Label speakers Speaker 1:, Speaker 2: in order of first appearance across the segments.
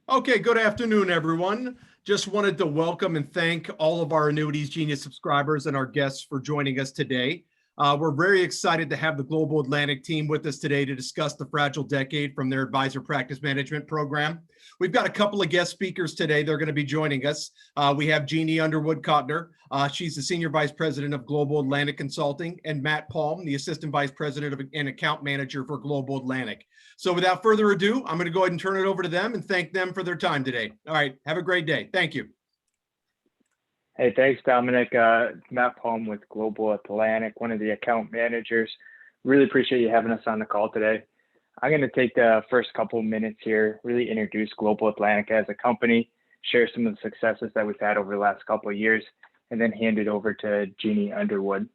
Speaker 1: Okay, good afternoon, everyone. Just wanted to welcome and thank all of our Annuities Genius subscribers and our guests for joining us today. We're very excited to have the Global Atlantic team with us today to discuss the Fragile Decade from their Advisor Practice Management program. We've got a couple of guest speakers today. They're going to be joining us. We have Jeannie UnderwoodKotner. She's the Senior Vice President of Global Atlantic Consulting, and Matt Palm, the Assistant Vice President and Account Manager for Global Atlantic. So without further ado, I'm going to go ahead and turn it over to them and thank them for their time today. All right, have a great day. Thank you.
Speaker 2: Hey, thanks, Dominic. Matt Palm with Global Atlantic, one of the account managers. Really appreciate you having us on the call today. I'm going to take the first couple of minutes here, really introduce Global Atlantic as a company, share some of the successes that we've had over the last couple of years, and then hand it over to Jeannie Underwood.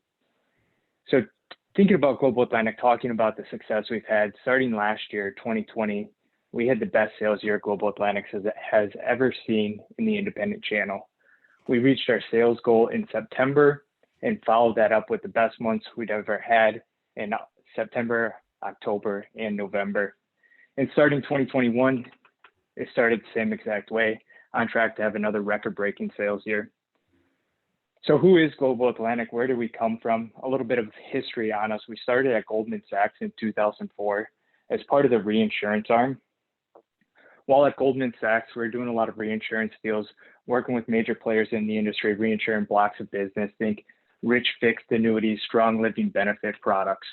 Speaker 2: So thinking about Global Atlantic, talking about the success we've had, starting last year, 2020, we had the best sales year Global Atlantic has ever seen in the independent channel. We reached our sales goal in September and followed that up with the best months we'd ever had in September, October, and November. And starting 2021, it started the same exact way, on track to have another record-breaking sales year. So who is Global Atlantic? Where do we come from? A little bit of history on us. We started at Goldman Sachs in 2004 as part of the reinsurance arm. While at Goldman Sachs, we were doing a lot of reinsurance deals, working with major players in the industry, reinsuring blocks of business, think rich fixed annuities, strong living benefit products.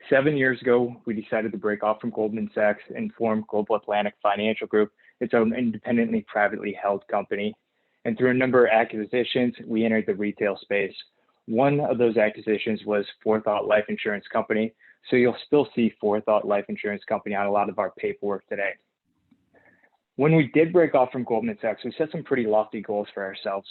Speaker 2: 7 years ago, we decided to break off from Goldman Sachs and form Global Atlantic Financial Group, its own independently privately held company. And through a number of acquisitions, we entered the retail space. One of those acquisitions was Forethought Life Insurance Company. So you'll still see Forethought Life Insurance Company on a lot of our paperwork today. When we did break off from Goldman Sachs, we set some pretty lofty goals for ourselves.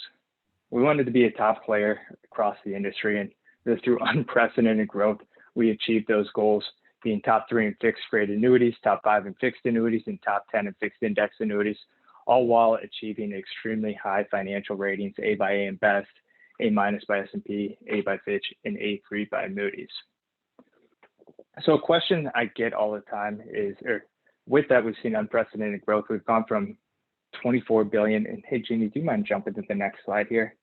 Speaker 2: We wanted to be a top player across the industry, and through unprecedented growth, we achieved those goals, being top 3 in fixed rate annuities, top 5 in fixed annuities, and top 10 in fixed index annuities, all while achieving extremely high financial ratings, A by AM Best, A- by S&P, A by Fitch, and A3 by Moody's. So a question I get all the time is, with that, we've seen unprecedented growth. We've gone from 24 billion, and hey, Jeannie, do you mind jumping to the next slide here?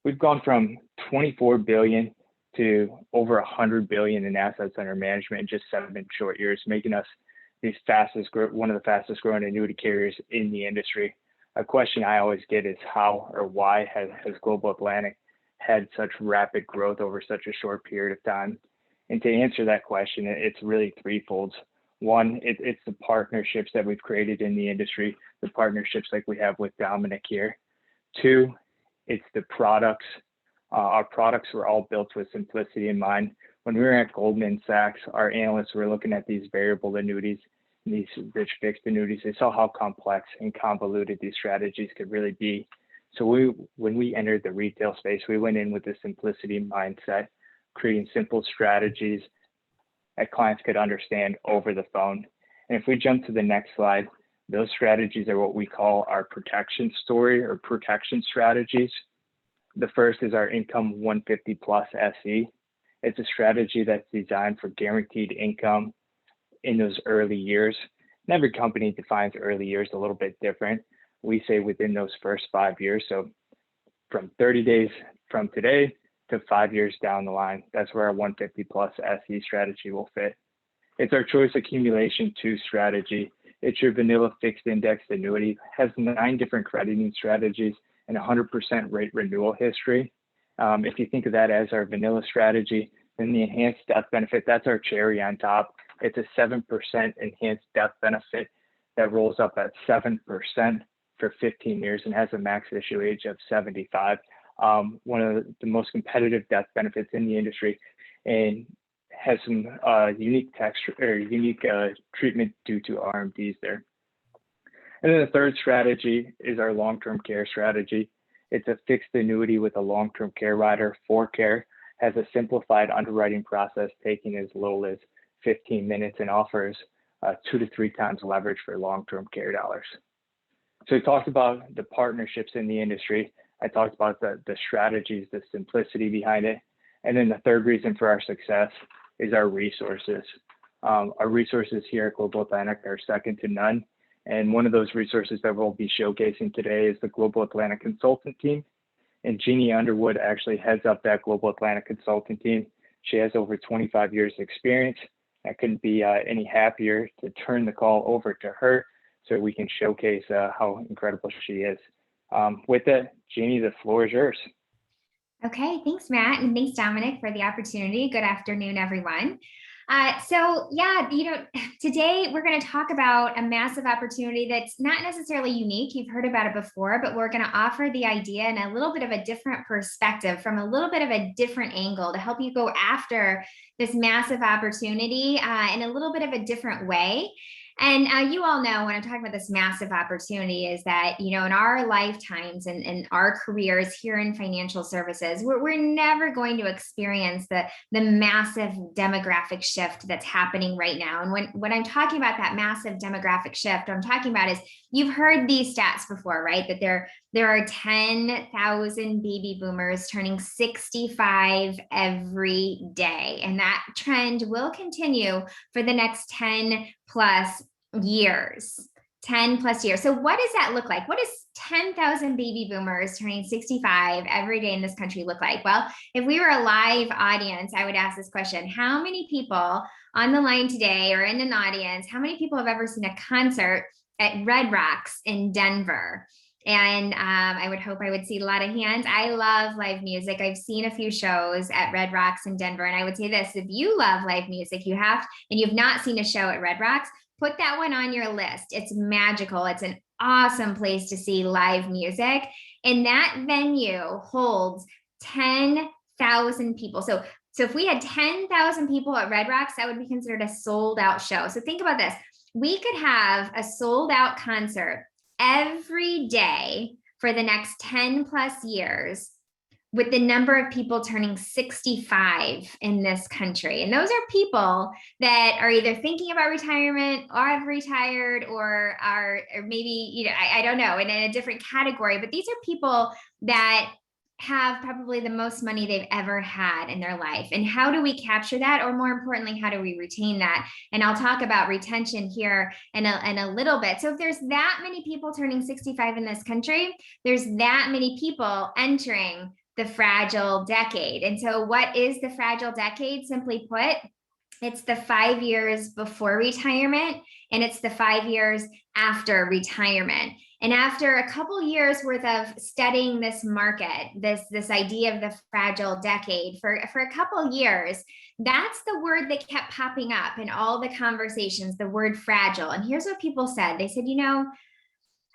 Speaker 2: We've gone from 24 billion to over 100 billion in assets under management in just 7 short years, making us one of the fastest growing annuity carriers in the industry. A question I always get is how or why has Global Atlantic had such rapid growth over such a short period of time? And to answer that question, it's really threefold. One, it's the partnerships that we've created in the industry, the partnerships like we have with Dominic here. 2, it's the products. Our products were all built with simplicity in mind. When we were at Goldman Sachs, our analysts were looking at these variable annuities, these rich fixed annuities. They saw how complex and convoluted these strategies could really be. So when we entered the retail space, we went in with a simplicity mindset, creating simple strategies that clients could understand over the phone. And if we jump to the next slide, those strategies are what we call our protection story or protection strategies. The first is our Income 150 Plus SE. It's a strategy that's designed for guaranteed income in those early years. And every company defines early years a little bit different. We say within those first 5 years. So from 30 days from today to 5 years down the line, that's where our 150 Plus SE strategy will fit. It's our Choice Accumulation 2 strategy. It's your vanilla fixed indexed annuity, has 9 different crediting strategies and 100% rate renewal history. If you think of that as our vanilla strategy, then the enhanced death benefit, that's our cherry on top. It's a 7% enhanced death benefit that rolls up at 7% for 15 years and has a max issue age of 75. One of the most competitive death benefits in the industry, and has some unique texture or unique treatment due to RMDs there. And then the third strategy is our long-term care strategy. It's a fixed annuity with a long-term care rider for care, has a simplified underwriting process taking as little as 15 minutes and offers 2 to 3 times leverage for long-term care dollars. So we talked about the partnerships in the industry. I talked about the strategies, the simplicity behind it. And then the third reason for our success is our resources. Our resources here at Global Atlantic are second to none. And one of those resources that we'll be showcasing today is the Global Atlantic Consultant Team. And Jeannie Underwood actually heads up that Global Atlantic Consulting Team. She has over 25 years of experience. I couldn't be any happier to turn the call over to her so we can showcase how incredible she is. With that, Jeannie, the floor is yours.
Speaker 3: Okay, thanks, Matt, and thanks, Dominic, for the opportunity. Good afternoon, everyone. Today we're going to talk about a massive opportunity that's not necessarily unique. You've heard about it before, but we're going to offer the idea in a little bit of a different perspective, from a little bit of a different angle, to help you go after this massive opportunity in a little bit of a different way. And you all know when I'm talking about this massive opportunity is that, in our lifetimes and our careers here in financial services, we're never going to experience the massive demographic shift that's happening right now. And when I'm talking about that massive demographic shift, what I'm talking about is, you've heard these stats before, right? That there are 10,000 baby boomers turning 65 every day. And that trend will continue for the next 10 plus years. 10 plus years. So what does that look like? What does 10,000 baby boomers turning 65 every day in this country look like? Well, if we were a live audience, I would ask this question: how many people on the line today or in an audience, how many people have ever seen a concert at Red Rocks in Denver? And I would hope I would see a lot of hands. I love live music. I've seen a few shows at Red Rocks in Denver. And I would say this: if you love live music, and you've not seen a show at Red Rocks, put that one on your list. It's magical. It's an awesome place to see live music. And that venue holds 10,000 people. So if we had 10,000 people at Red Rocks, that would be considered a sold out show. So think about this. We could have a sold out concert every day for the next 10 plus years, with the number of people turning 65 in this country. And those are people that are either thinking about retirement, or have retired, or maybe, I don't know, in a different category. But these are people that have probably the most money they've ever had in their life. And how do we capture that? Or more importantly, how do we retain that? And I'll talk about retention here in a little bit. So if there's that many people turning 65 in this country, there's that many people entering the fragile decade. And so what is the fragile decade? Simply put, it's the 5 years before retirement, and it's the 5 years after retirement. And after a couple years worth of studying this market, this idea of the fragile decade for a couple years, that's the word that kept popping up in all the conversations, the word fragile. And here's what people said. They said,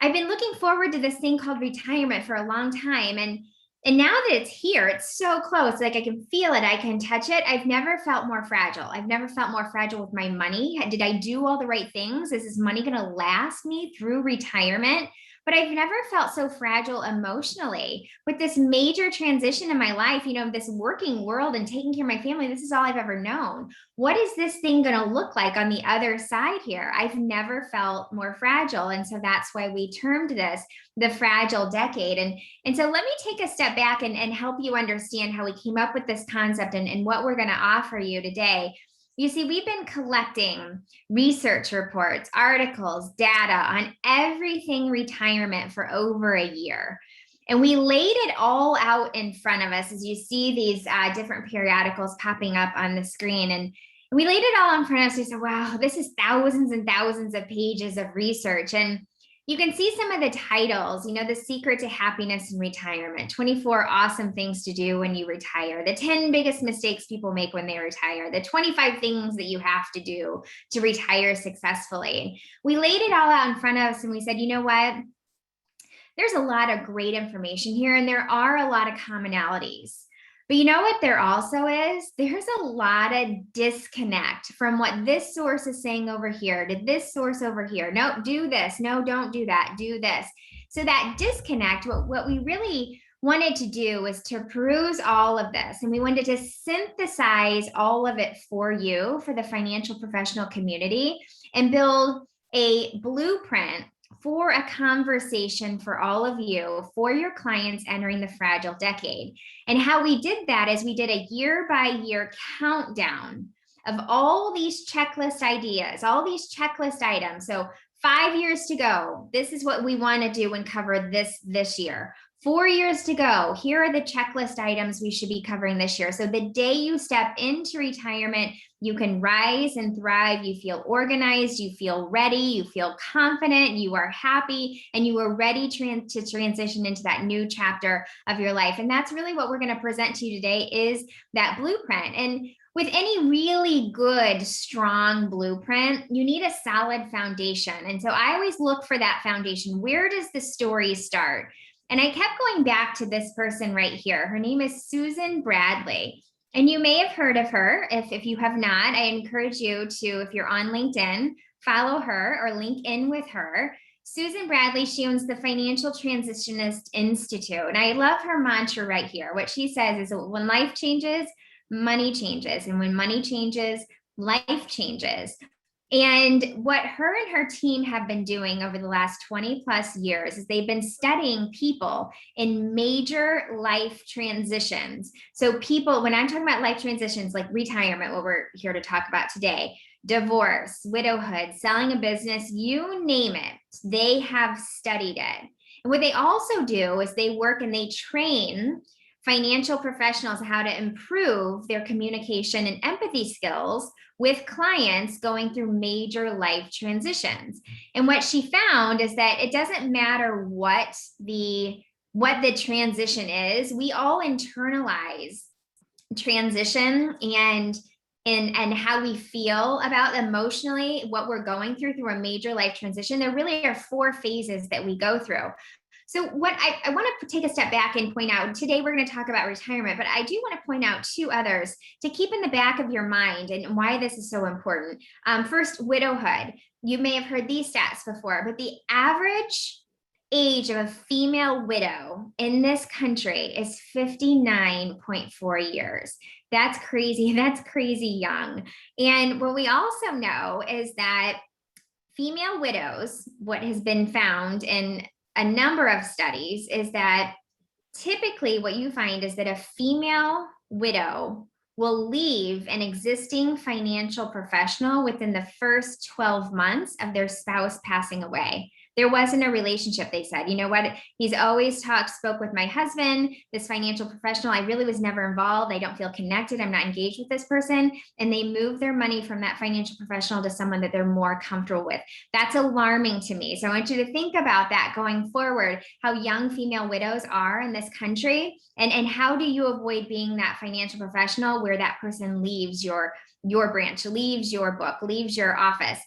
Speaker 3: I've been looking forward to this thing called retirement for a long time. And now that it's here, it's so close, like I can feel it, I can touch it. I've never felt more fragile. I've never felt more fragile with my money. Did I do all the right things? Is this money going to last me through retirement? But I've never felt so fragile emotionally with this major transition in my life, this working world and taking care of my family. This is all I've ever known. What is this thing going to look like on the other side here? I've never felt more fragile. And so that's why we termed this the fragile decade. And so let me take a step back and help you understand how we came up with this concept and what we're going to offer you today. You see, we've been collecting research reports, articles, data on everything retirement for over a year. And we laid it all out in front of us as you see these different periodicals popping up on the screen. And we laid it all in front of us. We said, wow, this is thousands and thousands of pages of research. And you can see some of the titles, The Secret to Happiness in Retirement, 24 Awesome Things to Do When You Retire, the 10 Biggest Mistakes People Make When They Retire, the 25 Things that you have to do to retire successfully. We laid it all out in front of us and we said, you know what? There's a lot of great information here and there are a lot of commonalities. But you know what there also is? There's a lot of disconnect from what this source is saying over here to this source over here. No, do this. No, don't do that. Do this. So that disconnect, what we really wanted to do was to peruse all of this. And we wanted to synthesize all of it for you, for the financial professional community, and build a blueprint for a conversation for all of you, for your clients entering the fragile decade. And how we did that is we did a year-by-year countdown of all these checklist ideas, all these checklist items. So 5 years to go, this is what we want to do and cover this year. 4 years to go, here are the checklist items we should be covering this year. So the day you step into retirement, you can rise and thrive. You feel organized, you feel ready, you feel confident, you are happy, and you are ready to transition into that new chapter of your life. And that's really what we're going to present to you today, is that blueprint. And with any really good, strong blueprint, you need a solid foundation. And so I always look for that foundation. Where does the story start? And I kept going back to this person right here. Her name is Susan Bradley. And you may have heard of her. If you have not, I encourage you to, if you're on LinkedIn, follow her or link in with her. Susan Bradley, she owns the Financial Transitionist Institute. And I love her mantra right here. What she says is, when life changes, money changes. And when money changes, life changes. And what her and her team have been doing over the last 20 plus years is they've been studying people in major life transitions. So people, when I'm talking about life transitions, like retirement, what we're here to talk about today, divorce, widowhood, selling a business, you name it, they have studied it. And what they also do is they work and they train financial professionals how to improve their communication and empathy skills with clients going through major life transitions. And what she found is that it doesn't matter what the transition is, we all internalize transition and how we feel about emotionally what we're going through a major life transition. There really are 4 phases that we go through. So what I want to take a step back and point out, today we're going to talk about retirement, but I do want to point out 2 others to keep in the back of your mind and why this is so important. First, widowhood. You may have heard these stats before, but the average age of a female widow in this country is 59.4 years. That's crazy. That's crazy young. And what we also know is that female widows, what has been found in a number of studies, is that typically what you find is that a female widow will leave an existing financial professional within the first 12 months of their spouse passing away. There wasn't a relationship, they said. You know what? He's always spoke with my husband, this financial professional. I really was never involved. I don't feel connected. I'm not engaged with this person. And they move their money from that financial professional to someone that they're more comfortable with. That's alarming to me. So I want you to think about that going forward, how young female widows are in this country. And how do you avoid being that financial professional where that person leaves your branch, leaves your book, leaves your office?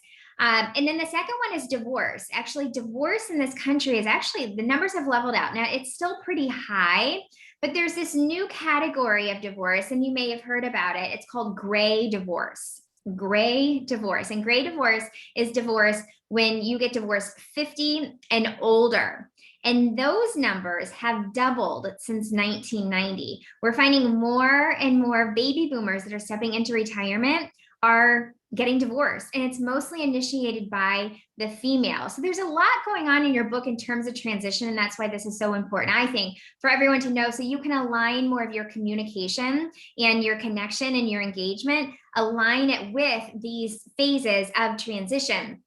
Speaker 3: And then the second one is divorce. Actually, divorce in this country is the numbers have leveled out. Now, it's still pretty high, but there's this new category of divorce, and you may have heard about it. It's called gray divorce. Gray divorce. And gray divorce is divorce when you get divorced 50 and older. And those numbers have doubled since 1990. We're finding more and more baby boomers that are stepping into retirement are getting divorced, and it's mostly initiated by the female. So there's a lot going on in your book in terms of transition, and that's why this is so important, I think, for everyone to know, so you can align more of your communication and your connection and your engagement, align it with these phases of transition.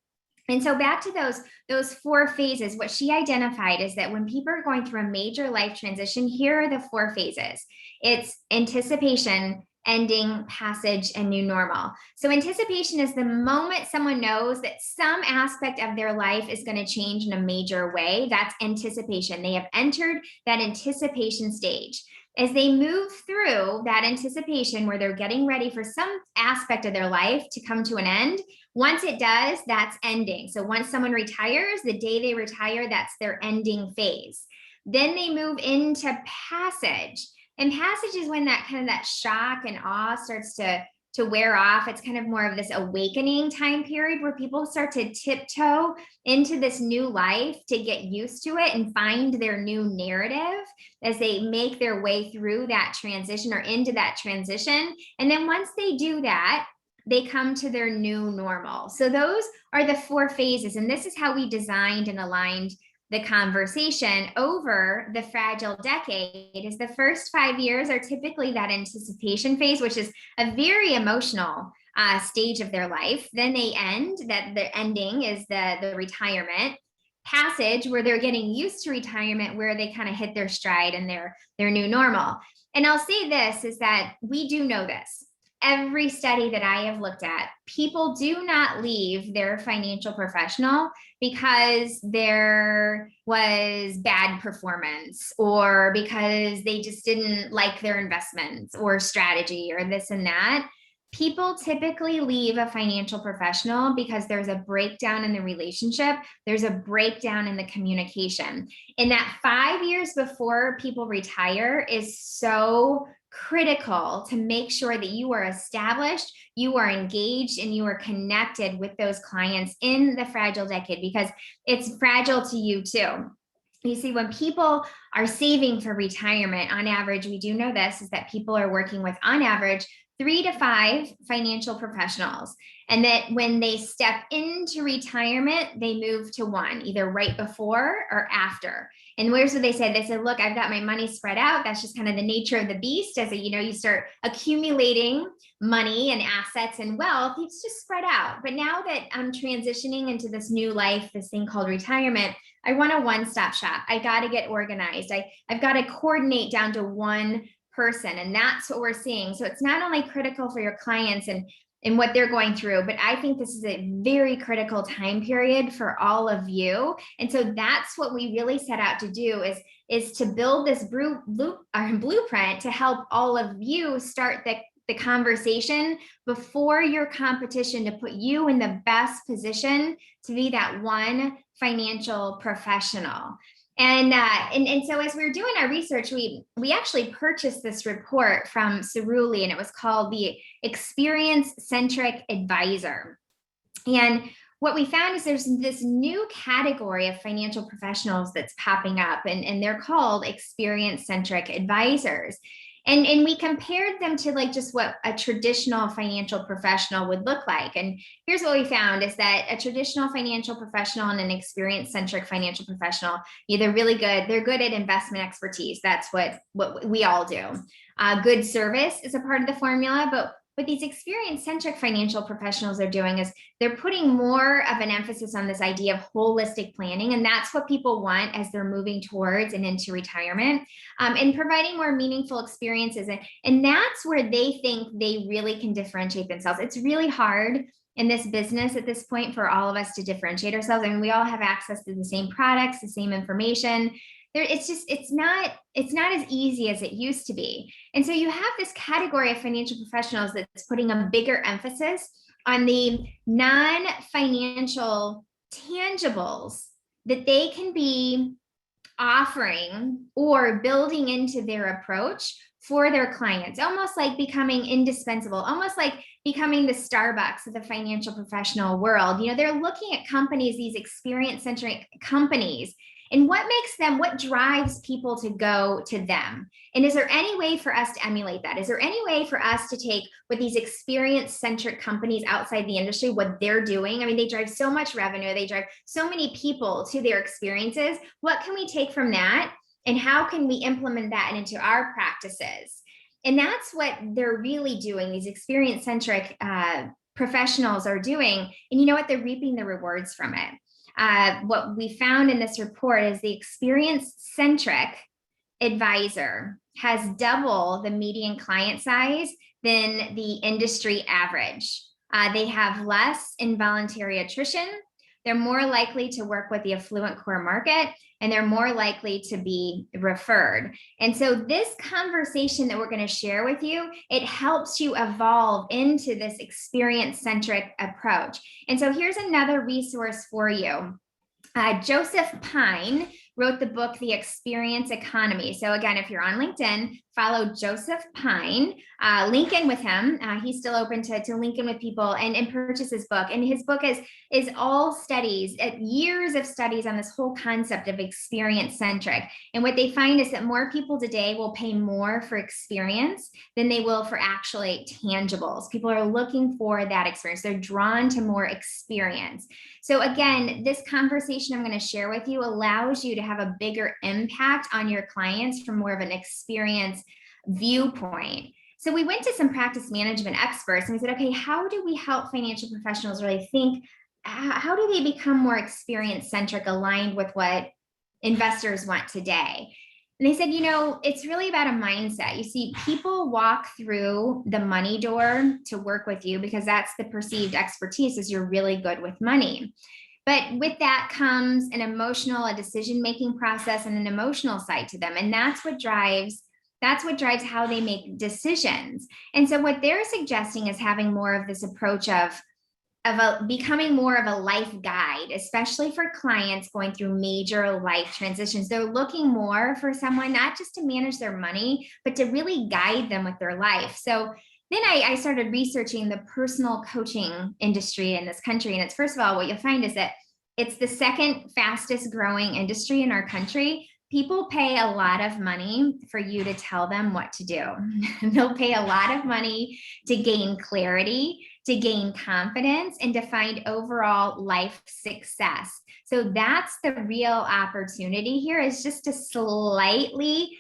Speaker 3: And so back to those 4 phases, what she identified is that when people are going through a major life transition, here are the 4 phases. It's anticipation, ending, passage, and new normal. So anticipation is the moment someone knows that some aspect of their life is going to change in a major way. That's anticipation. They have entered that anticipation stage. As they move through that anticipation where they're getting ready for some aspect of their life to come to an end, once it does, that's ending. So once someone retires, the day they retire, that's their ending phase. Then they move into passage. And passage is when that kind of that shock and awe starts to wear off. It's kind of more of this awakening time period where people start to tiptoe into this new life to get used to it and find their new narrative as they make their way through that transition or into that transition. And then once they do that, they come to their new normal. So those are the 4 phases. And this is how we designed and aligned the conversation over the fragile decade. Is the first 5 years are typically that anticipation phase, which is a very emotional stage of their life. Then they end, that the ending is the retirement passage where they're getting used to retirement, where they kind of hit their stride and their new normal. And I'll say this is that we do know this. Every study that I have looked at, people do not leave their financial professional because there was bad performance or because they just didn't like their investments or strategy or this and that. People typically leave a financial professional because there's a breakdown in the relationship. There's a breakdown in the communication. And that 5 years before people retire is so critical to make sure that you are established, you are engaged, and you are connected with those clients in the fragile decade, because it's fragile to you too. You see, when people are saving for retirement, on average, we do know this, is that people are working with, on average, 3 to 5 financial professionals. And that when they step into retirement, they move to one, either right before or after. And where's what they said? They said, look, I've got my money spread out. That's just kind of the nature of the beast. As you start accumulating money and assets and wealth, it's just spread out. But now that I'm transitioning into this new life, this thing called retirement, I want a one-stop shop. I got to get organized. I've got to coordinate down to one person. And that's what we're seeing. So it's not only critical for your clients and what they're going through, but I think this is a very critical time period for all of you. And so that's what we really set out to do, is to build this blueprint to help all of you start the conversation before your competition, to put you in the best position to be that one financial professional. And so as we were doing our research, we actually purchased this report from Cerulli, and it was called the ExperienceCentric Advisor. And what we found is there's this new category of financial professionals that's popping up, and they're called experience-centric advisors. And we compared them to like just what a traditional financial professional would look like. And here's what we found is that a traditional financial professional and an experience-centric financial professional, they're really good. They're good at investment expertise. That's what we all do. Good service is a part of the formula, but what these experience-centric financial professionals are doing is they're putting more of an emphasis on this idea of holistic planning. And that's what people want as they're moving towards and into retirement, and providing more meaningful experiences. And that's where they think they really can differentiate themselves. It's really hard in this business at this point for all of us to differentiate ourselves. I mean, we all have access to the same products, the same information. It's not as easy as it used to be. And so you have this category of financial professionals that's putting a bigger emphasis on the non-financial tangibles that they can be offering or building into their approach for their clients, almost like becoming indispensable, almost like becoming the Starbucks of the financial professional world. They're looking at companies, these experience-centric companies, and what drives people to go to them? And is there any way for us to emulate that? Is there any way for us to take what these experience-centric companies outside the industry, what they're doing? I mean, they drive so much revenue. They drive so many people to their experiences. What can we take from that? And how can we implement that into our practices? And that's what they're really doing. These experience-centric professionals are doing. And you know what? They're reaping the rewards from it. What we found in this report is the experience-centric advisor has double the median client size than the industry average. They have less involuntary attrition. They're more likely to work with the affluent core market, and they're more likely to be referred. And so this conversation that we're going to share with you, it helps you evolve into this experience-centric approach. And so here's another resource for you. Joseph Pine wrote the book, The Experience Economy. So again, if you're on LinkedIn, follow Joseph Pine, link in with him. He's still open to link in with people and purchase his book. And his book is all studies, years of studies on this whole concept of experience-centric. And what they find is that more people today will pay more for experience than they will for actually tangibles. People are looking for that experience. They're drawn to more experience. So again, this conversation I'm going to share with you allows you to have a bigger impact on your clients from more of an experience viewpoint. So we went to some practice management experts and we said, okay, how do we help financial professionals really think? How do they become more experience-centric, aligned with what investors want today? And they said, it's really about a mindset. You see, people walk through the money door to work with you because that's the perceived expertise, is you're really good with money. But with that comes an emotional, a decision-making process, and an emotional side to them. And that's what drives how they make decisions. And so what they're suggesting is having more of this approach of becoming more of a life guide, especially for clients going through major life transitions. They're looking more for someone not just to manage their money, but to really guide them with their life. So then I started researching the personal coaching industry in this country. And it's, first of all, what you'll find is that it's the second fastest growing industry in our country. People pay a lot of money for you to tell them what to do. They'll pay a lot of money to gain clarity, to gain confidence, and to find overall life success. So that's the real opportunity here, is just to slightly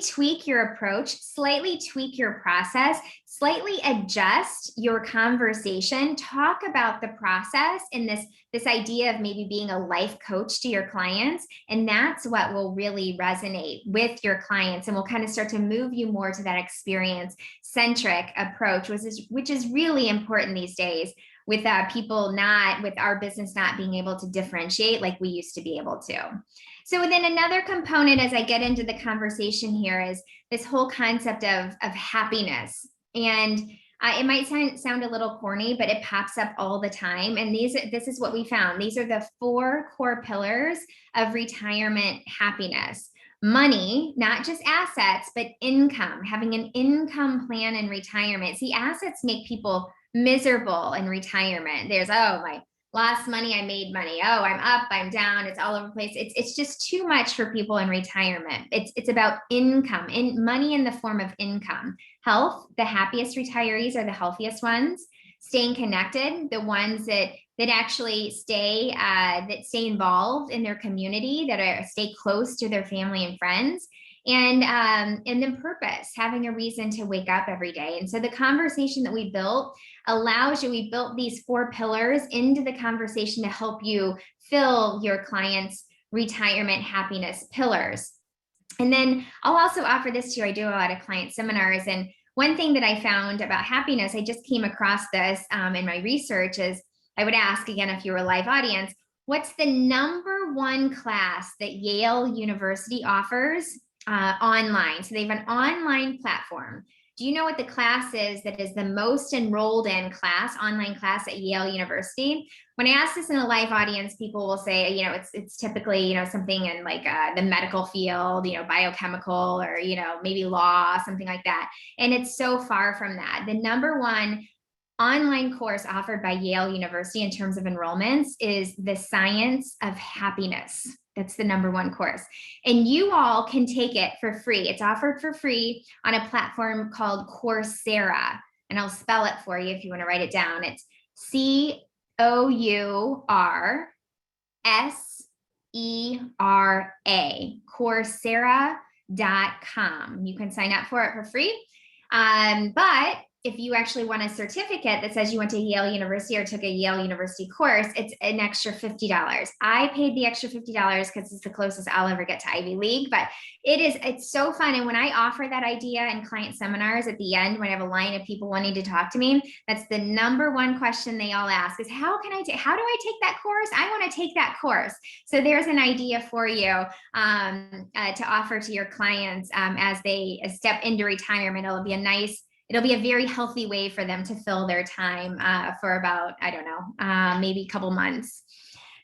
Speaker 3: tweak your approach, slightly tweak your process, slightly adjust your conversation, talk about the process and this idea of maybe being a life coach to your clients. And that's what will really resonate with your clients and will kind of start to move you more to that experience-centric approach, which is really important these days with with our business not being able to differentiate like we used to be able to. So then another component as I get into the conversation here is this whole concept of happiness. And it might sound a little corny, but it pops up all the time. And this is what we found. These are the 4 core pillars of retirement happiness. Money, not just assets, but income, having an income plan in retirement. See, assets make people miserable in retirement. There's, my lost money, I made money. Oh, I'm up, I'm down, it's all over the place. It's just too much for people in retirement. It's about income, money in the form of income. Health, the happiest retirees are the healthiest ones. Staying connected, the ones that actually stay involved in their community, stay close to their family and friends. And then purpose, having a reason to wake up every day. And so the conversation that we built we built these 4 pillars into the conversation to help you fill your clients' retirement happiness pillars. And then I'll also offer this to you. I do a lot of client seminars. And one thing that I found about happiness, I just came across this in my research, is I would ask, again, if you were a live audience, what's the number 1 class that Yale University offers online? So they have an online platform. Do you know what the class is that is the most enrolled in online class at Yale University? When I ask this in a live audience, people will say, it's typically, something in like the medical field, biochemical, or, maybe law, something like that. And it's so far from that. The number 1 online course offered by Yale University in terms of enrollments is the Science of Happiness. That's the number 1 course. And you all can take it for free. It's offered for free on a platform called Coursera. And I'll spell it for you if you want to write it down. It's Coursera, Coursera.com. You can sign up for it for free. But if you actually want a certificate that says you went to Yale University or took a Yale University course, it's an extra $50. I paid the extra $50 because it's the closest I'll ever get to Ivy League, but it's so fun. And when I offer that idea in client seminars at the end, when I have a line of people wanting to talk to me, that's the number 1 question they all ask is, how do I take that course? I want to take that course. So there's an idea for you to offer to your clients as they step into retirement. It'll be a very healthy way for them to fill their time for about, maybe a couple months.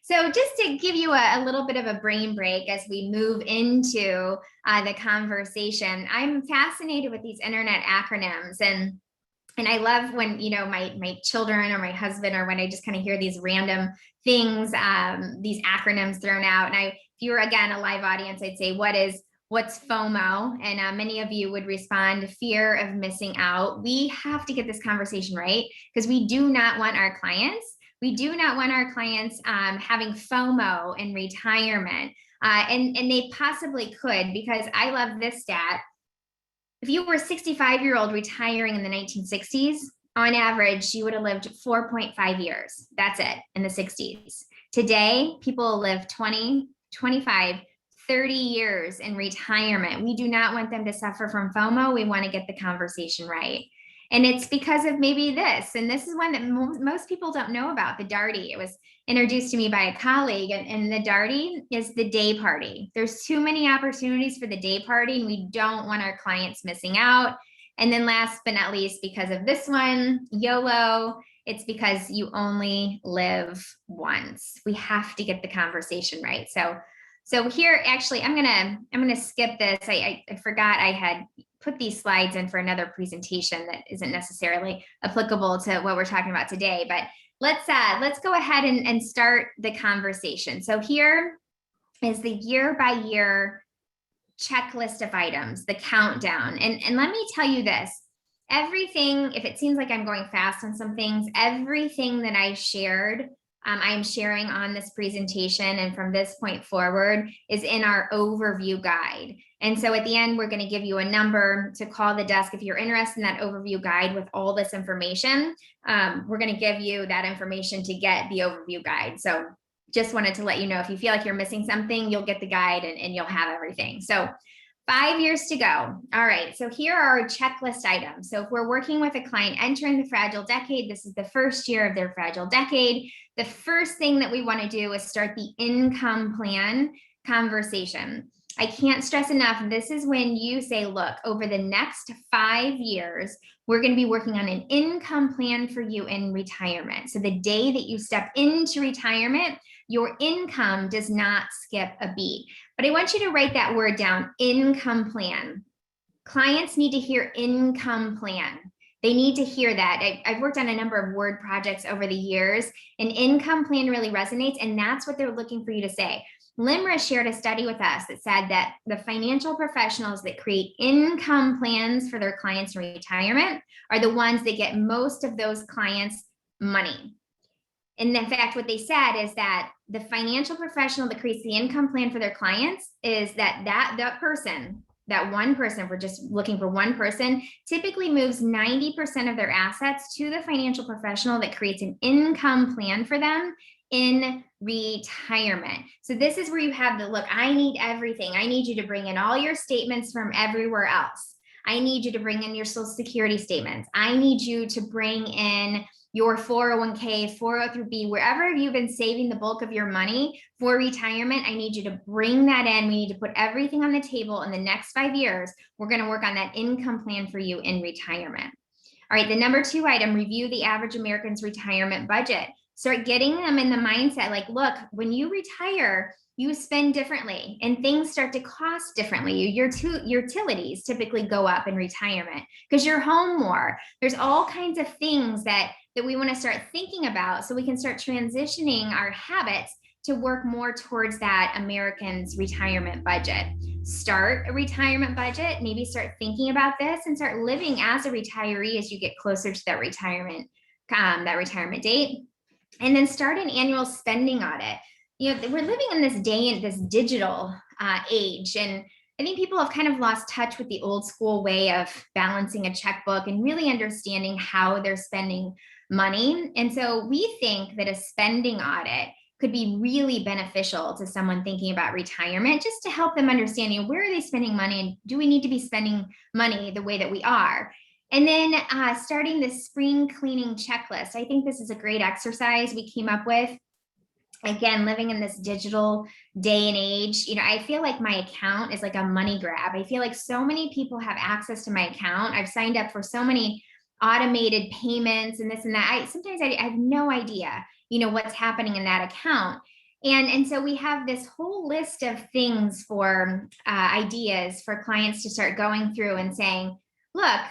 Speaker 3: So just to give you a little bit of a brain break as we move into the conversation, I'm fascinated with these internet acronyms. And I love when, my children or my husband, or when I just kind of hear these random things, these acronyms thrown out. And if you were, again, a live audience, I'd say, what's FOMO? And many of you would respond, fear of missing out. We have to get this conversation right, because we do not want our clients having FOMO in retirement. And they possibly could, because I love this stat. if you were a 65-year-old retiring in the 1960s, on average, you would have lived 4.5 years. That's it in the 60s. Today, people live 20, 25, 30 years in retirement. We do not want them to suffer from FOMO. We want to get the conversation right. And it's because of maybe this, and this is one that most people don't know about, the Darty. It was introduced to me by a colleague, and the Darty is the day party. There's too many opportunities for the day party, and we don't want our clients missing out. And then last but not least, because of this one, YOLO, it's because you only live once. We have to get the conversation right. So here, actually, I'm gonna skip this. I forgot I had put these slides in for another presentation that isn't necessarily applicable to what we're talking about today, but let's go ahead and start the conversation. So here is the year by year checklist of items, the countdown. And let me tell you this, everything, if it seems like I'm going fast on some things, everything that I shared, I'm sharing on this presentation and from this point forward is in our overview guide. And so at the end, we're going to give you a number to call the desk. If you're interested in that overview guide with all this information, we're going to give you that information to get the overview guide. So just wanted to let you know, if you feel like you're missing something, you'll get the guide and you'll have everything. So 5 years to go. All right, so here are our checklist items. So if we're working with a client entering the fragile decade, this is the first year of their fragile decade. The first thing that we want to do is start the income plan conversation. I can't stress enough, this is when you say, look, over the next 5 years, we're going to be working on an income plan for you in retirement. So the day that you step into retirement, your income does not skip a beat. But I want you to write that word down, income plan. Clients need to hear income plan. They need to hear that. I've worked on a number of word projects over the years, and income plan really resonates, and that's what they're looking for you to say. LIMRA shared a study with us that said that the financial professionals that create income plans for their clients in retirement are the ones that get most of those clients money. And in fact, what they said is that the financial professional that creates the income plan for their clients is that person, that one person, if we're just looking for one person, typically moves 90% of their assets to the financial professional that creates an income plan for them in retirement. So this is where you have the, look, I need everything. I need you to bring in all your statements from everywhere else. I need you to bring in your Social Security statements. I need you to bring in your 401k, 403b, wherever you've been saving the bulk of your money for retirement. I need you to bring that in. We need to put everything on the table. In the next 5 years, we're going to work on that income plan for you in retirement. All right, the number 2 item, review the average American's retirement budget. Start getting them in the mindset like, look, when you retire, you spend differently and things start to cost differently. Your utilities typically go up in retirement because you're home more. There's all kinds of things that we want to start thinking about so we can start transitioning our habits to work more towards that American's retirement budget. Start a retirement budget, maybe start thinking about this and start living as a retiree as you get closer to that retirement date. And then start an annual spending audit. You know, we're living in this day in this digital age, and I think people have kind of lost touch with the old school way of balancing a checkbook and really understanding how they're spending money. And so we think that a spending audit could be really beneficial to someone thinking about retirement, just to help them understand, you know, where are they spending money and do we need to be spending money the way that we are? And then starting the spring cleaning checklist. I think this is a great exercise we came up with. Again, living in this digital day and age, you know, I feel like my account is like a money grab. I feel like so many people have access to my account. I've signed up for so many automated payments and this and that. Sometimes I have no idea, you know, what's happening in that account. And so we have this whole list of things for ideas for clients to start going through and saying, look,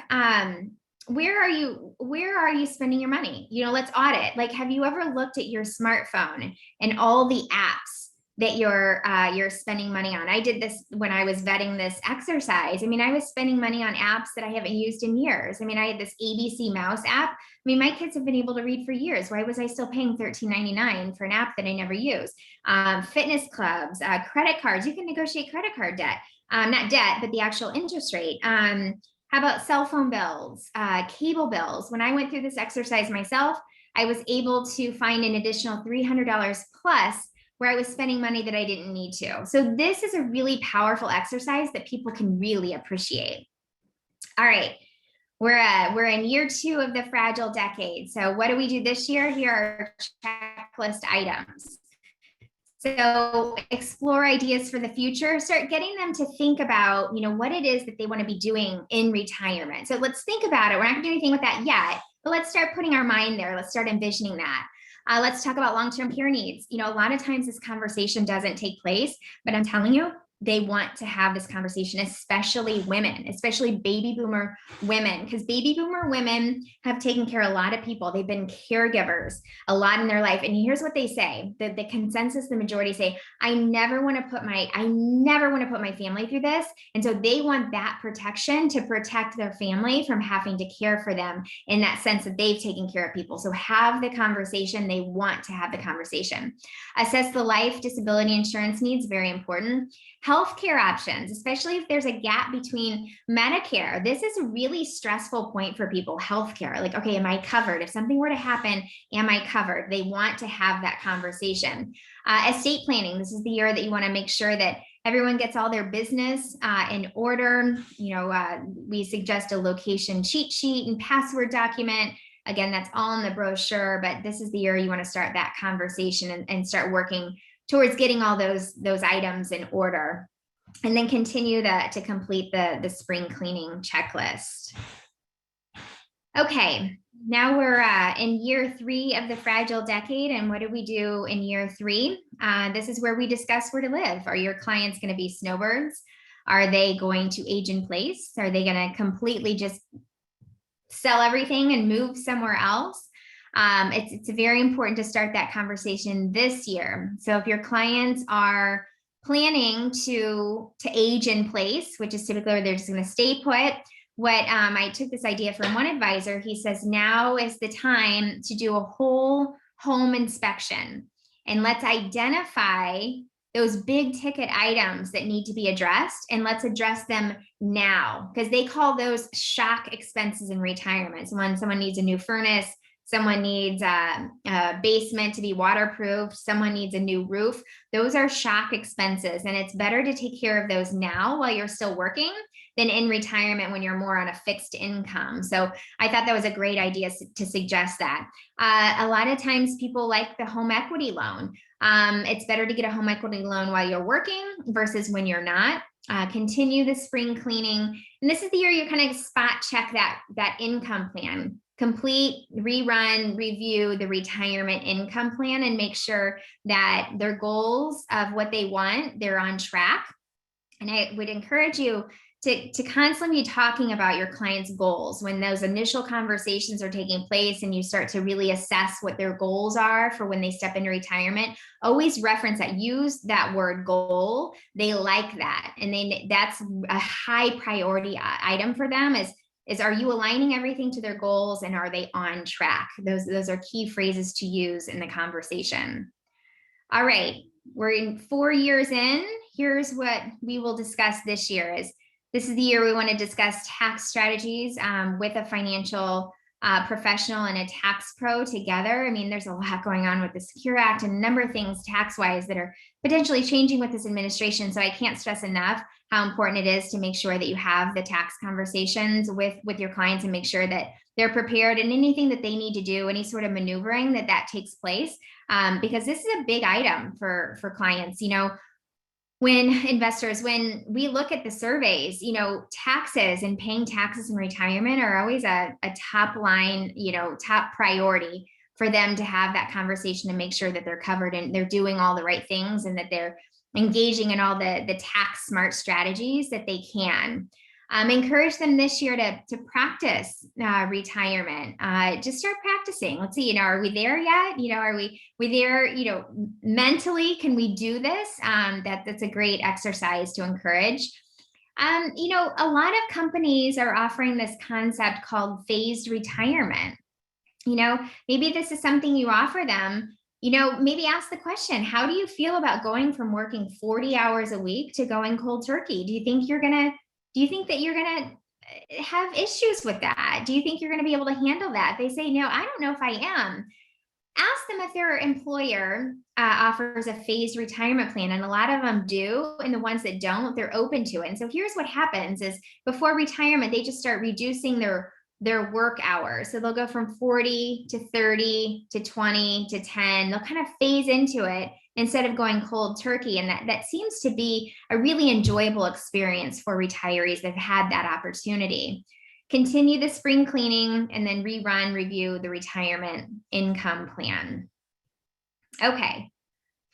Speaker 3: where are you spending your money? You know, let's audit. Like, have you ever looked at your smartphone and all the apps that you're spending money on? I did this when I was vetting this exercise. I mean, I was spending money on apps that I haven't used in years. I mean, I had this ABC Mouse app. I mean, my kids have been able to read for years. Why was I still paying $13.99 for an app that I never use? Fitness clubs, credit cards. You can negotiate credit card debt, not debt, but the actual interest rate. How about cell phone bills, cable bills? When I went through this exercise myself, I was able to find an additional $300 plus where I was spending money that I didn't need to. So this is a really powerful exercise that people can really appreciate. All right, we're in year 2 of the fragile decade. So what do we do this year? Here are checklist items. So explore ideas for the future, start getting them to think about, what it is that they want to be doing in retirement. So let's think about it. We're not gonna do anything with that yet, but let's start putting our mind there. Let's start envisioning that. Let's talk about long-term care needs. A lot of times this conversation doesn't take place, but I'm telling you, they want to have this conversation, especially women, especially baby boomer women, because baby boomer women have taken care of a lot of people. They've been caregivers a lot in their life. And here's what they say, the consensus, the majority say, I never want to put my family through this. And so they want that protection to protect their family from having to care for them in that sense that they've taken care of people. So have the conversation. They want to have the conversation. Assess the life disability insurance needs, very important. Healthcare options, especially if there's a gap between Medicare. This is a really stressful point for people, healthcare. Like, okay, am I covered? If something were to happen, am I covered? They want to have that conversation. Estate planning. This is the year that you want to make sure that everyone gets all their business in order. We suggest a location cheat sheet and password document. Again, that's all in the brochure, but this is the year you want to start that conversation and start working towards getting all those items in order, and then continue to complete the spring cleaning checklist. Okay, now we're in year 3 of the fragile decade. And what do we do in year 3? This is where we discuss where to live. Are your clients going to be snowbirds? Are they going to age in place? Are they going to completely just sell everything and move somewhere else? It's very important to start that conversation this year. So if your clients are planning to age in place, which is typically where they're just going to stay put, I took this idea from one advisor. He says, now is the time to do a whole home inspection, and let's identify those big ticket items that need to be addressed, and let's address them now, because they call those shock expenses in retirement. So when someone needs a new furnace, someone needs a basement to be waterproof, someone needs a new roof. Those are shock expenses, and it's better to take care of those now while you're still working than in retirement when you're more on a fixed income. So I thought that was a great idea to suggest that. A lot of times people like the home equity loan. It's better to get a home equity loan while you're working versus when you're not. Continue the spring cleaning. And this is the year you kind of spot check that income plan. Complete, rerun, review the retirement income plan and make sure that their goals of what they want, they're on track. And I would encourage you to constantly be talking about your clients' goals when those initial conversations are taking place and you start to really assess what their goals are for when they step into retirement. Always reference that, use that word goal. They like that. And that's a high priority item for them is are you aligning everything to their goals, and are they on track? Those are key phrases to use in the conversation. All right, we're in 4 years in. Here's what we will discuss this year. This is the year we want to discuss tax strategies with a financial professional and a tax pro together. I mean, there's a lot going on with the Secure Act and a number of things tax-wise that are potentially changing with this administration. So I can't stress enough how important it is to make sure that you have the tax conversations with your clients and make sure that they're prepared, and anything that they need to do, any sort of maneuvering that takes place, because this is a big item for clients. When we look at the surveys, taxes and paying taxes in retirement are always a top line, top priority for them to have that conversation and make sure that they're covered and they're doing all the right things and that they're engaging in all the tax smart strategies that they can. Encourage them this year to practice retirement. Just start practicing. Let's see, are we there yet? Are we there, mentally, can we do this? That's a great exercise to encourage. A lot of companies are offering this concept called phased retirement. Maybe this is something you offer them. Maybe ask the question, how do you feel about going from working 40 hours a week to going cold turkey? Do you think that you're going to have issues with that? Do you think you're going to be able to handle that? If they say, no, I don't know if I am. Ask them if their employer offers a phased retirement plan, and a lot of them do, and the ones that don't, they're open to it. And so here's what happens is before retirement, they just start reducing their work hours. So they'll go from 40 to 30 to 20 to 10. They'll kind of phase into it instead of going cold turkey. And that seems to be a really enjoyable experience for retirees that have had that opportunity. Continue the spring cleaning and then review the retirement income plan. Okay,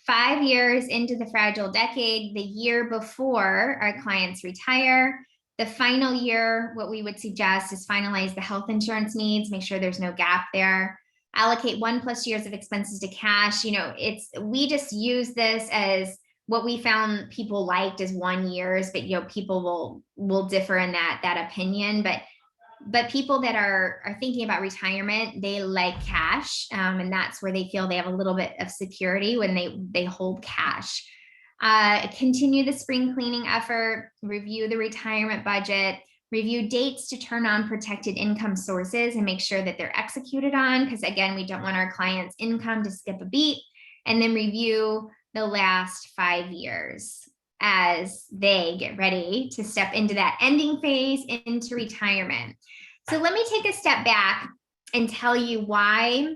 Speaker 3: 5 years into the fragile decade, the year before our clients retire. The final year, what we would suggest is finalize the health insurance needs, make sure there's no gap there. Allocate 1+ years of expenses to cash. We just use this as what we found people liked as 1 years, but people will differ in that opinion. But people that are thinking about retirement, they like cash, and that's where they feel they have a little bit of security when they hold cash. Continue the spring cleaning effort, review the retirement budget, review dates to turn on protected income sources and make sure that they're executed on, because again, we don't want our clients' income to skip a beat, and then review the last 5 years as they get ready to step into that ending phase into retirement. So let me take a step back and tell you why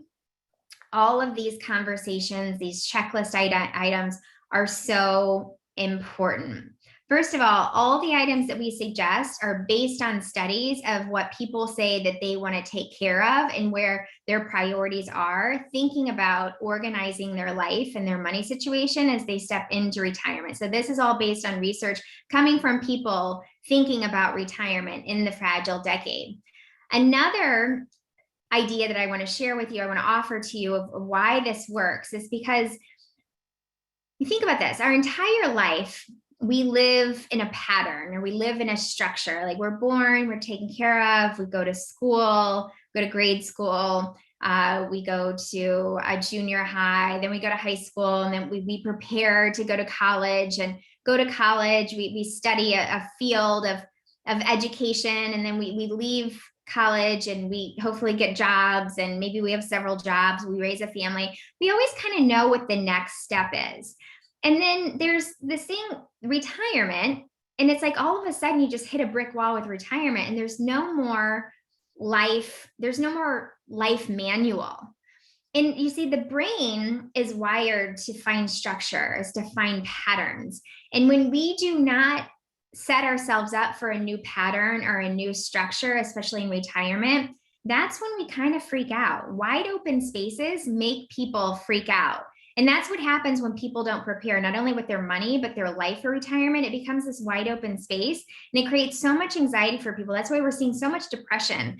Speaker 3: all of these conversations, these checklist items are so important. First of all the items that we suggest are based on studies of what people say that they want to take care of and where their priorities are, thinking about organizing their life and their money situation as they step into retirement. So this is all based on research coming from people thinking about retirement in the fragile decade. Another idea that I want to share with you, I want to offer to you of why this works is because you think about this, our entire life, we live in a pattern or we live in a structure. Like we're born, we're taken care of, we go to school, go to grade school, we go to a junior high, then we go to high school, and then we prepare to go to college. And go to college, we study a field of education, and then we leave college and we hopefully get jobs, and maybe we have several jobs, we raise a family. We always kind of know what the next step is. And then there's this thing, retirement, and it's like all of a sudden you just hit a brick wall with retirement, and there's no more life manual. And you see, the brain is wired to find structure, is to find patterns. And when we do not set ourselves up for a new pattern or a new structure, especially in retirement, that's when we kind of freak out. Wide open spaces make people freak out. And that's what happens when people don't prepare, not only with their money, but their life for retirement. It becomes this wide open space, and it creates so much anxiety for people. That's why we're seeing so much depression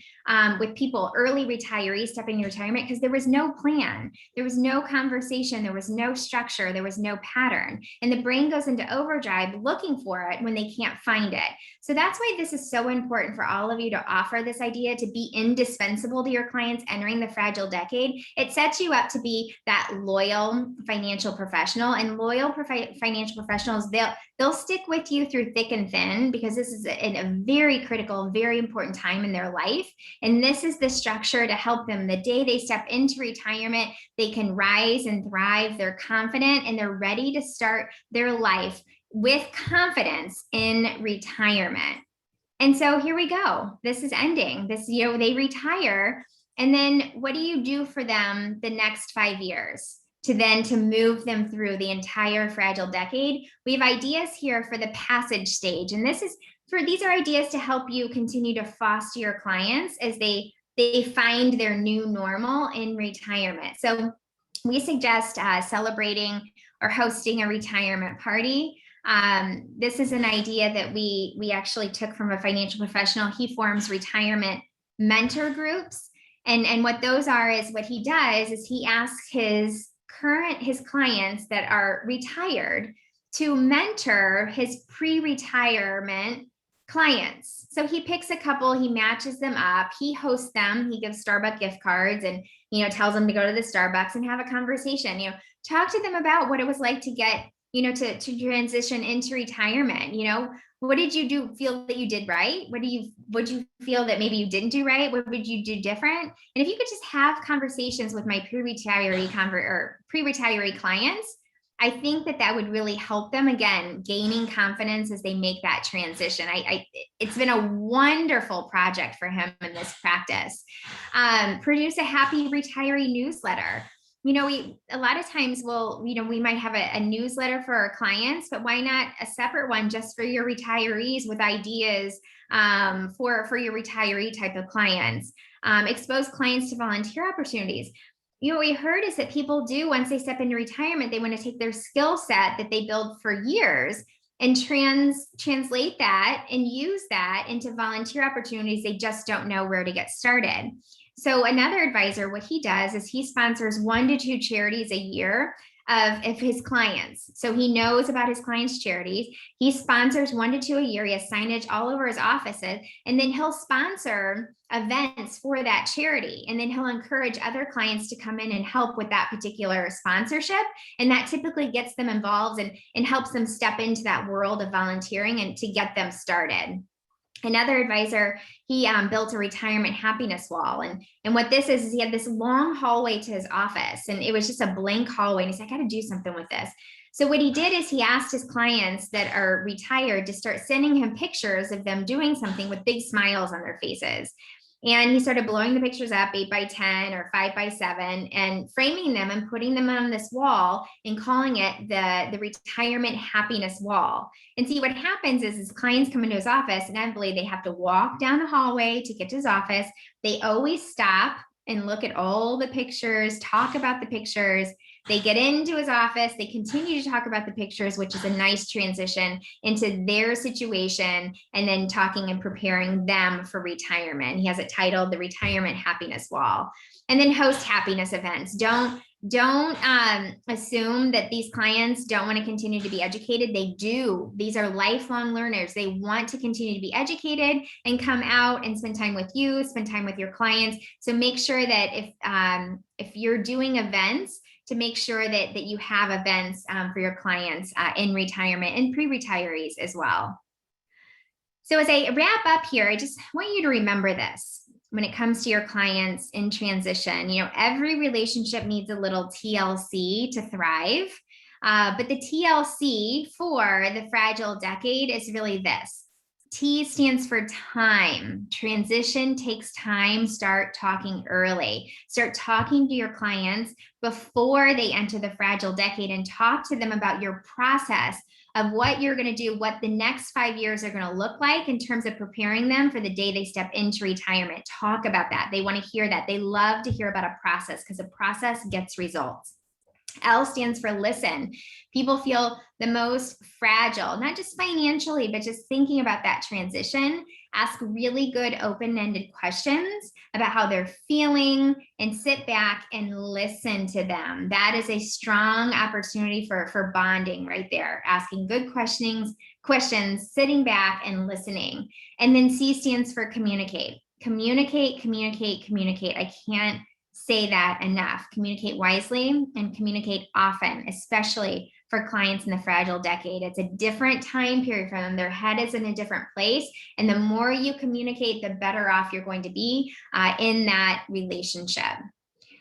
Speaker 3: with people, early retirees stepping into retirement, because there was no plan. There was no conversation. There was no structure. There was no pattern. And the brain goes into overdrive looking for it when they can't find it. So that's why this is so important for all of you to offer this idea to be indispensable to your clients entering the fragile decade. It sets you up to be that loyal financial professional, and loyal financial professionals, they'll stick with you through thick and thin, because this is a very critical, very important time in their life. And this is the structure to help them the day they step into retirement, they can rise and thrive. They're confident and they're ready to start their life with confidence in retirement. And so here we go. This is ending. They retire. And then what do you do for them the next 5 years? To move them through the entire fragile decade. We have ideas here for the passage stage. And these are ideas to help you continue to foster your clients as they find their new normal in retirement. So we suggest celebrating or hosting a retirement party. This is an idea that we actually took from a financial professional. He forms retirement mentor groups. And what those are is what he does is he asks his clients that are retired to mentor his pre-retirement clients. So he picks a couple, he matches them up, he hosts them, he gives Starbucks gift cards, and tells them to go to the Starbucks and have a conversation. Talk to them about what it was like to get to transition into retirement? What did you feel that you did right? Would you feel that maybe you didn't do right? What would you do different? And if you could just have conversations with my pre-retiree clients, I think that would really help them, again, gaining confidence as they make that transition. It's been a wonderful project for him in this practice. Produce a happy retiree newsletter. A lot of times we might have a newsletter for our clients, but why not a separate one just for your retirees with ideas for your retiree type of clients? Expose clients to volunteer opportunities. What we heard is that people do, once they step into retirement, they want to take their skill set that they built for years and translate that and use that into volunteer opportunities. They just don't know where to get started. So another advisor, what he does is he sponsors 1 to 2 charities a year of his clients. So he knows about his clients' charities. He sponsors 1 to 2 a year. He has signage all over his offices, and then he'll sponsor events for that charity. And then he'll encourage other clients to come in and help with that particular sponsorship. And that typically gets them involved and helps them step into that world of volunteering and to get them started. Another advisor, he built a retirement happiness wall. And what this is he had this long hallway to his office, and it was just a blank hallway. And he said, I got to do something with this. So what he did is he asked his clients that are retired to start sending him pictures of them doing something with big smiles on their faces. And he started blowing the pictures up 8 by 10 or 5 by 7 and framing them and putting them on this wall and calling it the retirement happiness wall. And see, what happens is his clients come into his office, and inevitably they have to walk down the hallway to get to his office. They always stop and look at all the pictures, talk about the pictures. They get into his office, they continue to talk about the pictures, which is a nice transition into their situation, and then talking and preparing them for retirement. He has it titled the Retirement Happiness Wall. And then host happiness events. Don't assume that these clients don't want to continue to be educated. They do. These are lifelong learners. They want to continue to be educated and come out and spend time with you, spend time with your clients. So make sure that if you're doing events, to make sure that you have events for your clients in retirement and pre-retirees as well. So as I wrap up here, I just want you to remember this. When it comes to your clients in transition, every relationship needs a little TLC to thrive. But the TLC for the fragile decade is really this. T stands for time. Transition takes time. Start talking early. Start talking to your clients before they enter the fragile decade, and talk to them about your process of what you're going to do, what the next 5 years are going to look like in terms of preparing them for the day they step into retirement. Talk about that. They want to hear that. They love to hear about a process, because a process gets results. L stands for listen. People feel the most fragile, not just financially, but just thinking about that transition. Ask really good open-ended questions about how they're feeling, and sit back and listen to them. That is a strong opportunity for bonding right there. Asking good questions, sitting back and listening. And then C stands for communicate. Communicate, communicate, communicate. I can't say that enough. Communicate wisely and communicate often, especially for clients in the fragile decade. It's a different time period for them. Their head is in a different place. And the more you communicate, the better off you're going to be in that relationship.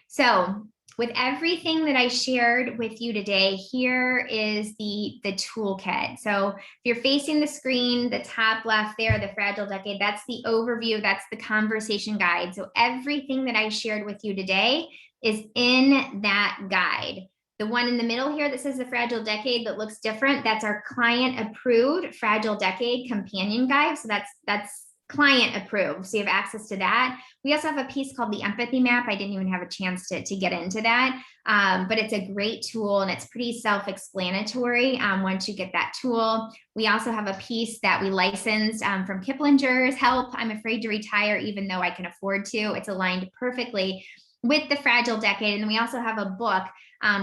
Speaker 3: So with everything that I shared with you today, here is the toolkit. So if you're facing the screen, the top left there, the fragile decade, that's the overview, that's the conversation guide. So everything that I shared with you today is in that guide. The one in the middle here that says the fragile decade that looks different, that's our client approved fragile decade companion guide. So that's client approved. So you have access to that. We also have a piece called the empathy map. I didn't even have a chance to get into that, but it's a great tool, and it's pretty self-explanatory once you get that tool. We also have a piece that we licensed from Kiplinger's Help, I'm Afraid to Retire, Even Though I Can Afford to. It's aligned perfectly with the fragile decade. And then we also have a book.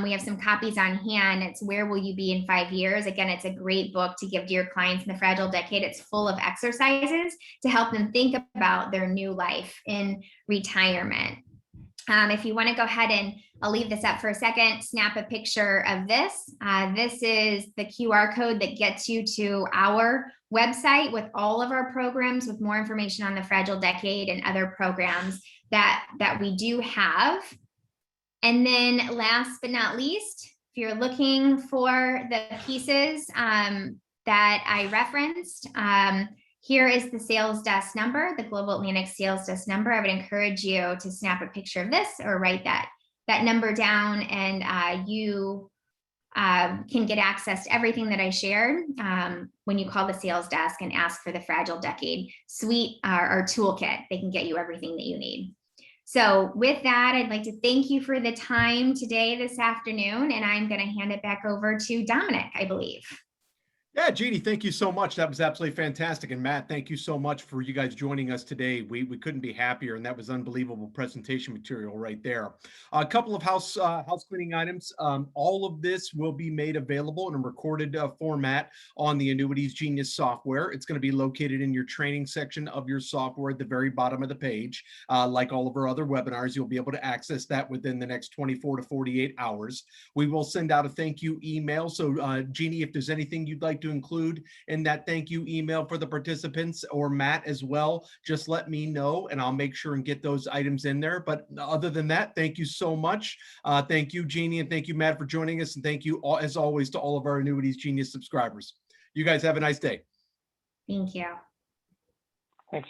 Speaker 3: We have some copies on hand. It's Where Will You Be in 5 Years? Again, it's a great book to give to your clients in the fragile decade. It's full of exercises to help them think about their new life in retirement. If you want to go ahead and I'll leave this up for a second, snap a picture of this. This is the QR code that gets you to our website with all of our programs, with more information on the Fragile Decade and other programs that we do have. And then last but not least, if you're looking for the pieces that I referenced, here is the sales desk number, the Global Atlantic sales desk number. I would encourage you to snap a picture of this or write that number down, and you can get access to everything that I shared when you call the sales desk and ask for the Fragile Decade suite or toolkit. They can get you everything that you need. So with that, I'd like to thank you for the time today, this afternoon, and I'm going to hand it back over to Dominic, I believe.
Speaker 1: Yeah, Jeannie, thank you so much. That was absolutely fantastic. And Matt, thank you so much for you guys joining us today. We couldn't be happier, and that was unbelievable presentation material right there. A couple of house cleaning items. All of this will be made available in a recorded format on the Annuities Genius software. It's going to be located in your training section of your software at the very bottom of the page. Like all of our other webinars, you'll be able to access that within the next 24 to 48 hours. We will send out a thank you email. So Jeannie, if there's anything you'd like to include in that thank you email for the participants, or Matt as well, just let me know and I'll make sure and get those items in there. But other than that, thank you so much. Thank you, Jeannie, and thank you, Matt, for joining us. And thank you, all, as always, to all of our Annuities Genius subscribers. You guys have a nice day.
Speaker 3: Thank you.
Speaker 2: Thanks.